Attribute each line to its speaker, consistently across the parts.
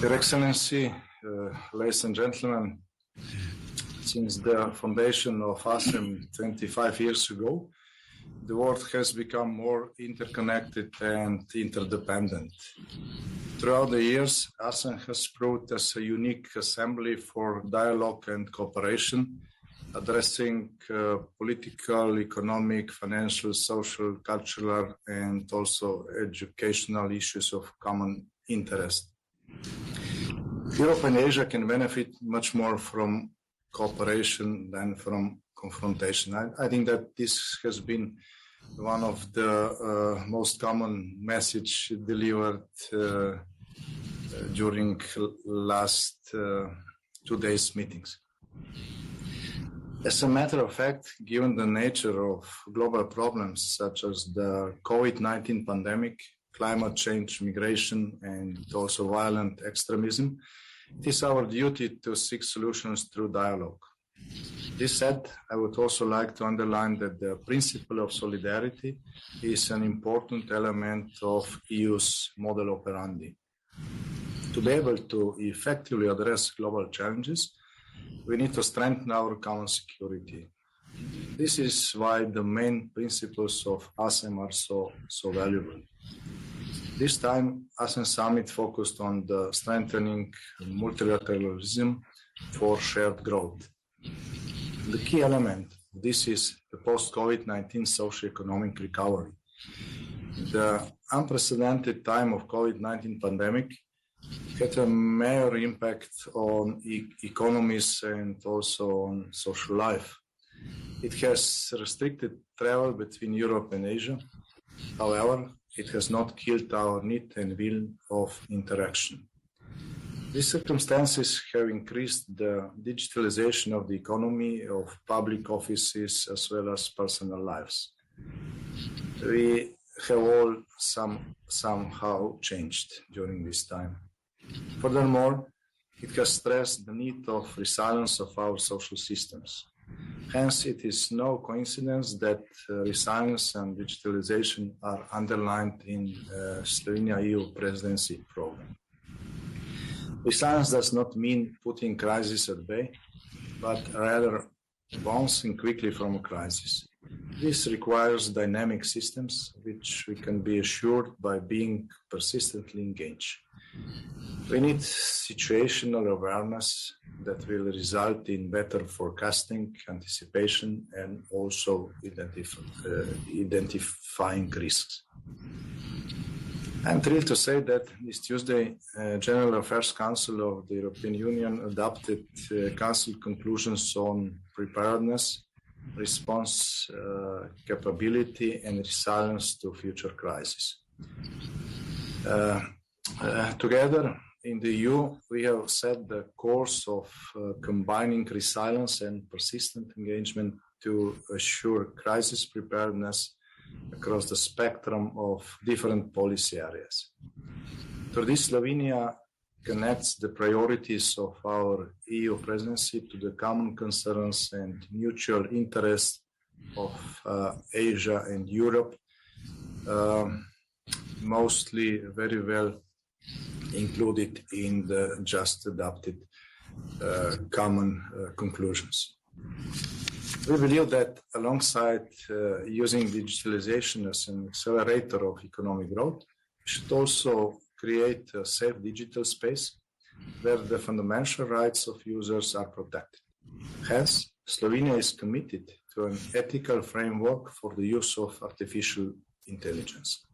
Speaker 1: Your Excellency, ladies and gentlemen, since the foundation of ASEM 25 years ago, the world has become more interconnected and interdependent. Throughout the years, ASEM has proved as a unique assembly for dialogue and cooperation, addressing political, economic, financial, social, cultural, and also educational issues of common interest. Europe and Asia can benefit much more from cooperation than from confrontation. I think that this has been one of the most common message delivered during last 2 days meetings. As a matter of fact, given the nature of global problems such as the COVID-19 pandemic, climate change, migration, and also violent extremism, it is our duty to seek solutions through dialogue. This said, I would also like to underline that the principle of solidarity is an important element of EU's model operandi. To be able to effectively address global challenges, we need to strengthen our common security. This is why the main principles of ASEM are so valuable. This time, ASEM Summit focused on the strengthening multilateralism for shared growth. The key element of this is the post-COVID-19 socio-economic recovery. The unprecedented time of COVID-19 pandemic had a major impact on economies and also on social life. It has restricted travel between Europe and Asia. However, it has not killed our need and will of interaction. These circumstances have increased the digitalization of the economy, of public offices, as well as personal lives. We have all somehow changed during this time. Furthermore, it has stressed the need of resilience of our social systems. Hence, it is no coincidence that resilience and digitalization are underlined in Slovenia EU presidency program. Resilience does not mean putting crisis at bay, but rather bouncing quickly from a crisis. This requires dynamic systems, which we can be assured by being persistently engaged. We need situational awareness that will result in better forecasting, anticipation, and also identifying risks. I'm thrilled to say that this Tuesday, General Affairs Council of the European Union adopted Council conclusions on preparedness, response capability, and resilience to future crises. Together in the EU, we have set the course of combining resilience and persistent engagement to assure crisis preparedness across the spectrum of different policy areas. Through this, Slovenia connects the priorities of our EU presidency to the common concerns and mutual interests of Asia and Europe, mostly very well included in the just adopted common conclusions. We believe that alongside using digitalization as an accelerator of economic growth, we should also create a safe digital space where the fundamental rights of users are protected. Hence, Slovenia is committed to an ethical framework for the use of artificial intelligence.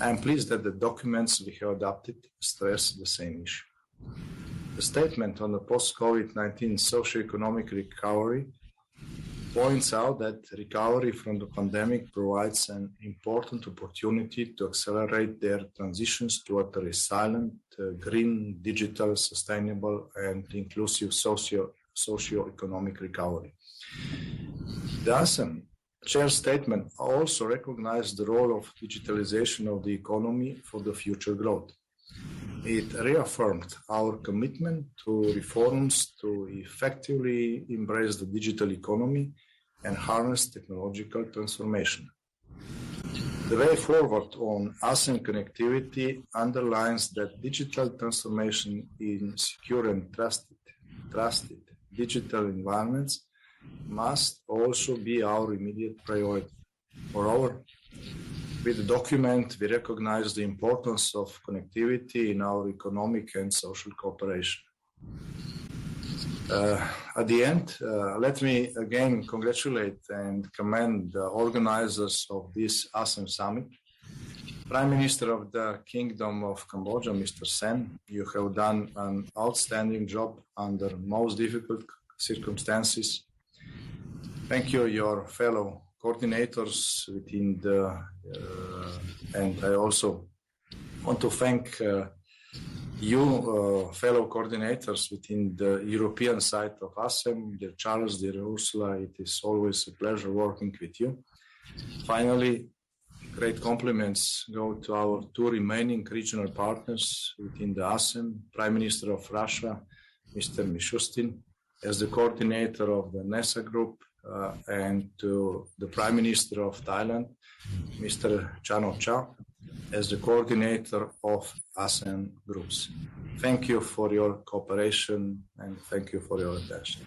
Speaker 1: I am pleased that the documents we have adopted stress the same issue. The statement on the post-COVID-19 socio-economic recovery points out that recovery from the pandemic provides an important opportunity to accelerate their transitions toward a resilient, green, digital, sustainable, and inclusive socio-economic recovery. The ASEM Chair statement also recognized the role of digitalization of the economy for the future growth. It reaffirmed our commitment to reforms to effectively embrace the digital economy and harness technological transformation. The way forward on ASEM connectivity underlines that digital transformation in secure and trusted digital environments must also be our immediate priority. Moreover, with the document, we recognize the importance of connectivity in our economic and social cooperation. At the end, let me again congratulate and commend the organizers of this ASEM summit. Prime Minister of the Kingdom of Cambodia, Mr. Sen, you have done an outstanding job under most difficult circumstances. Thank you, your fellow coordinators within the, and I also want to thank you, fellow coordinators within the European side of ASEM, dear Charles, dear Ursula. It is always a pleasure working with you. Finally, great compliments go to our two remaining regional partners within the ASEM, Prime Minister of Russia, Mr. Mishustin, as the coordinator of the NESA group, and to the Prime Minister of Thailand, Mr. Chan O-cha, as the coordinator of ASEAN groups. Thank you for your cooperation and thank you for your attention.